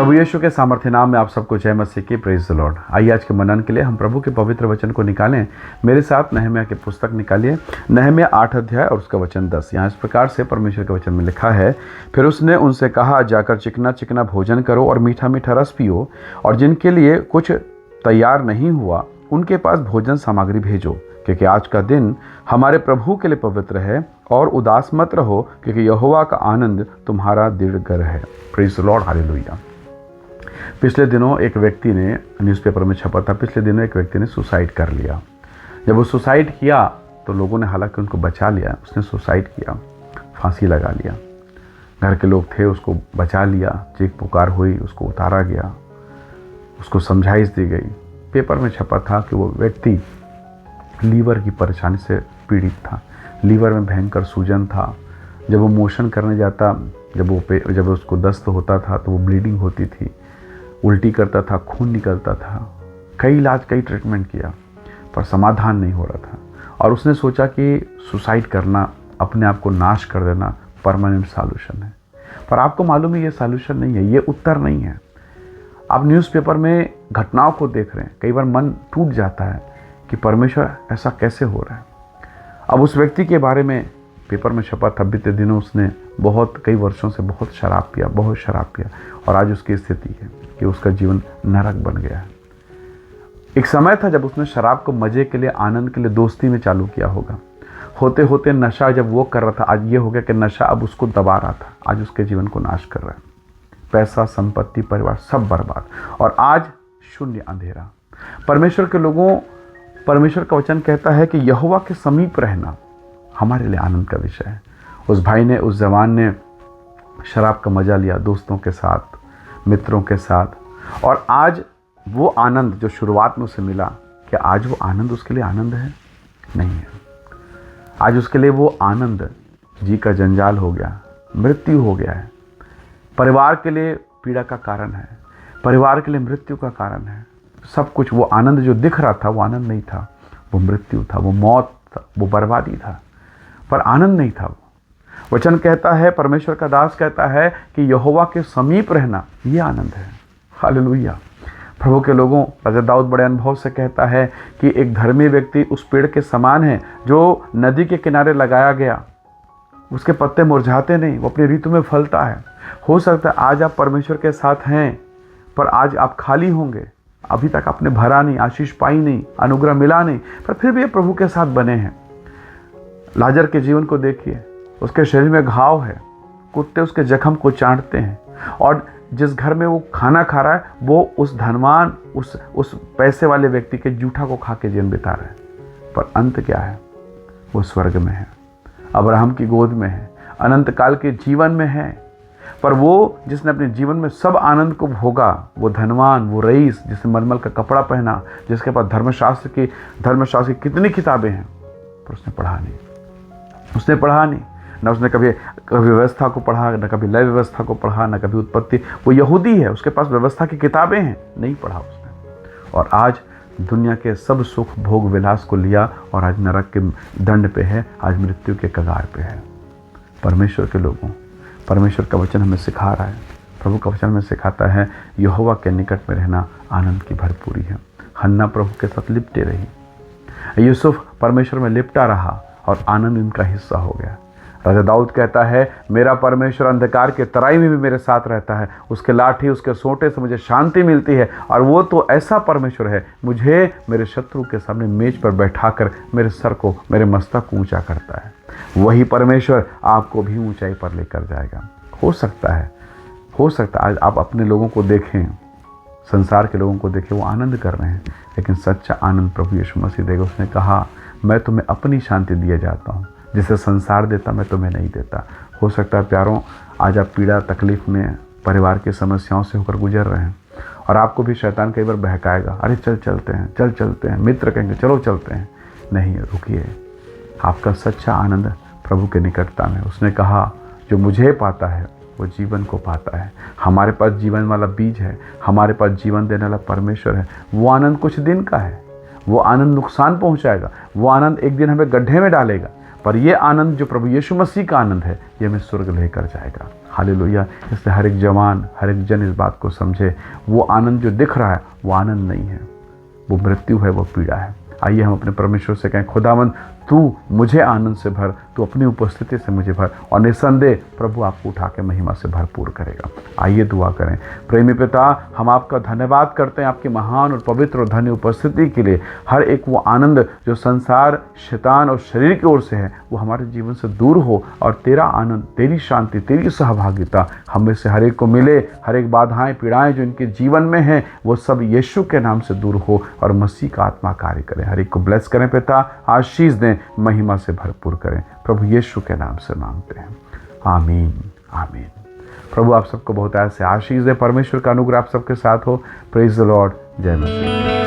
प्रभु यीशु के सामर्थ्य नाम में आप सबको जय मसीह की। Praise the Lord. आइए आज के मनन के लिए हम प्रभु के पवित्र वचन को निकालें। मेरे साथ नहम्याह की पुस्तक निकालिए, नहम्याह 8 अध्याय और उसका वचन 10। यहाँ इस प्रकार से परमेश्वर के वचन में लिखा है, फिर उसने उनसे कहा, जाकर चिकना चिकना भोजन करो और मीठा मीठा रस पियो, और जिनके लिए कुछ तैयार नहीं हुआ उनके पास भोजन सामग्री भेजो, क्योंकि आज का दिन हमारे प्रभु के लिए पवित्र है। और उदास मत रहो, क्योंकि यहोवा का आनंद तुम्हारा दृढ़ है। Praise the Lord, hallelujah. पिछले दिनों एक व्यक्ति ने, न्यूज़पेपर में छपा था, पिछले दिनों एक व्यक्ति ने सुसाइड कर लिया। जब वो सुसाइड किया तो लोगों ने हालांकि उनको बचा लिया। उसने सुसाइड किया, फांसी लगा लिया। घर के लोग थे, उसको बचा लिया, चीख पुकार हुई, उसको उतारा गया, उसको समझाइश दी गई। पेपर में छपा था कि वो व्यक्ति लीवर की परेशानी से पीड़ित था। लीवर में भयंकर सूजन था। जब वो मोशन करने जाता, जब उसको दस्त होता था तो वो ब्लीडिंग होती थी, उल्टी करता था, खून निकलता था। कई इलाज, कई ट्रीटमेंट किया, पर समाधान नहीं हो रहा था। और उसने सोचा कि सुसाइड करना, अपने आप को नाश कर देना परमानेंट सॉल्यूशन है। पर आपको मालूम है ये सॉल्यूशन नहीं है, ये उत्तर नहीं है। आप न्यूज़पेपर में घटनाओं को देख रहे हैं, कई बार मन टूट जाता है कि परमेश्वर ऐसा कैसे हो रहा है। अब उस व्यक्ति के बारे में पेपर में छपा था, बीते दिनों उसने कई वर्षों से बहुत शराब पिया, और आज उसकी स्थिति है कि उसका जीवन नरक बन गया है। एक समय था जब उसने शराब को मजे के लिए, आनंद के लिए, दोस्ती में चालू किया होगा। होते होते नशा जब वो कर रहा था, आज ये हो गया कि नशा अब उसको दबा रहा था, आज उसके जीवन को नाश कर रहा है। पैसा, संपत्ति, परिवार सब बर्बाद, और आज शून्य, अंधेरा। परमेश्वर के लोगों, परमेश्वर का वचन कहता है कि यहोवा के समीप रहना हमारे लिए आनंद का विषय है। उस भाई ने, उस जवान ने शराब का मजा लिया दोस्तों के साथ, मित्रों के साथ, और आज वो आनंद जो शुरुआत में उसे मिला, क्या आज वो आनंद उसके लिए आनंद है? नहीं है। आज उसके लिए वो आनंद जी का जंजाल हो गया, मृत्यु हो गया है। परिवार के लिए पीड़ा का कारण है, परिवार के लिए मृत्यु का कारण है। सब कुछ, वो आनंद जो दिख रहा था वो आनंद नहीं था, वो मृत्यु था, वो मौत था, वो बर्बादी था, पर आनंद नहीं था। वचन कहता है, परमेश्वर का दास कहता है कि यहोवा के समीप रहना ये आनंद है। हालेलुया। प्रभु के लोगों, राजा दाऊद बड़े अनुभव से कहता है कि एक धर्मी व्यक्ति उस पेड़ के समान है जो नदी के किनारे लगाया गया। उसके पत्ते मुरझाते नहीं, वो अपनी ऋतु में फलता है। हो सकता है आज आप परमेश्वर के साथ हैं, पर आज आप खाली होंगे। अभी तक आपने भरा नहीं, आशीष पाई नहीं, अनुग्रह मिला नहीं, पर फिर भी ये प्रभु के साथ बने हैं। लाजर के जीवन को देखिए, उसके शरीर में घाव है, कुत्ते उसके जख्म को चाटते हैं, और जिस घर में वो खाना खा रहा है वो उस धनवान, उस पैसे वाले व्यक्ति के जूठा को खा के जीवन बिता रहा है। पर अंत क्या है? वो स्वर्ग में है, अब्राहम की गोद में है, अनंत काल के जीवन में है। पर वो जिसने अपने जीवन में सब आनंद को भोगा, वो धनवान, वो रईस, जिसने मलमल का कपड़ा पहना, जिसके पास धर्मशास्त्र की कितनी किताबें हैं, पर उसने पढ़ा नहीं। न उसने कभी व्यवस्था को पढ़ा, न कभी लय व्यवस्था को पढ़ा, न कभी उत्पत्ति। वो यहूदी है, उसके पास व्यवस्था की किताबें हैं, नहीं पढ़ा उसने। और आज दुनिया के सब सुख भोग विलास को लिया, और आज नरक के दंड पे है, आज मृत्यु के कगार पे है। परमेश्वर के लोगों, परमेश्वर का वचन हमें सिखा रहा है, प्रभु का वचन हमें सिखाता है, यहोवा के निकट में रहना आनंद की भरपूरी है। हन्ना प्रभु के साथ लिपटे रही, यूसुफ परमेश्वर में लिपटा रहा, और आनंद इनका हिस्सा हो गया। राजा दाऊद कहता है, मेरा परमेश्वर अंधकार के तराई में भी मेरे साथ रहता है, उसके लाठी, उसके सोंटे से मुझे शांति मिलती है। और वो तो ऐसा परमेश्वर है, मुझे मेरे शत्रु के सामने मेज पर बैठाकर मेरे सर को, मेरे मस्तक को ऊंचा करता है। वही परमेश्वर आपको भी ऊंचाई पर लेकर जाएगा। हो सकता है आज आप अपने लोगों को देखें, संसार के लोगों को देखें, वो आनंद कर रहे हैं, लेकिन सच्चा आनंद प्रभु यीशु मसीह देगा। उसने कहा, मैं तुम्हें अपनी शांति दिए जाता हूँ, जिसे संसार देता मैं तुम्हें नहीं देता। हो सकता है प्यारों, आज आप पीड़ा, तकलीफ में, परिवार की समस्याओं से होकर गुजर रहे हैं, और आपको भी शैतान कई बार बहकाएगा, अरे चल चलते हैं। मित्र कहेंगे चलो चलते हैं। नहीं, रुकिए। आपका सच्चा आनंद प्रभु के निकटता में। उसने कहा, जो मुझे पाता है वो जीवन को पाता है। हमारे पास जीवन वाला बीज है, हमारे पास जीवन देने वाला परमेश्वर है। वो आनंद कुछ दिन का है, वो आनंद नुकसान पहुंचाएगा, वो आनंद एक दिन हमें गड्ढे में डालेगा, पर ये आनंद जो प्रभु यीशु मसीह का आनंद है, ये हमें स्वर्ग लेकर जाएगा। हालेलुया। इसलिए हर एक जवान, हर एक जन इस बात को समझे, वो आनंद जो दिख रहा है वो आनंद नहीं है, वो मृत्यु है, वो पीड़ा है। आइए हम अपने परमेश्वर से कहें, खुदावंद तू मुझे आनंद से भर, तू अपनी उपस्थिति से मुझे भर, और निसंदेह प्रभु आपको उठा के महिमा से भरपूर करेगा। आइए दुआ करें। प्रेमी पिता, हम आपका धन्यवाद करते हैं आपकी महान और पवित्र और धन्य उपस्थिति के लिए। हर एक वो आनंद जो संसार, शैतान और शरीर की ओर से है, वो हमारे जीवन से दूर हो, और तेरा आनंद, तेरी शांति, तेरी सहभागिता हम में से हर एक को मिले। हर एक बाधाएं, पीड़ाएं जो इनके जीवन में हैं, वो सब यीशु के नाम से दूर हो, और मसीह का आत्मा कार्य करे। हर एक को ब्लेस करें पिता, आशीष दें, महिमा से भरपूर करें। प्रभु यीशु के नाम से मांगते हैं, आमीन आमीन। प्रभु आप सबको बहुत ऐसे आशीष दे। परमेश्वर का अनुग्रह आप सबके साथ हो। Praise the Lord. जय मसीह।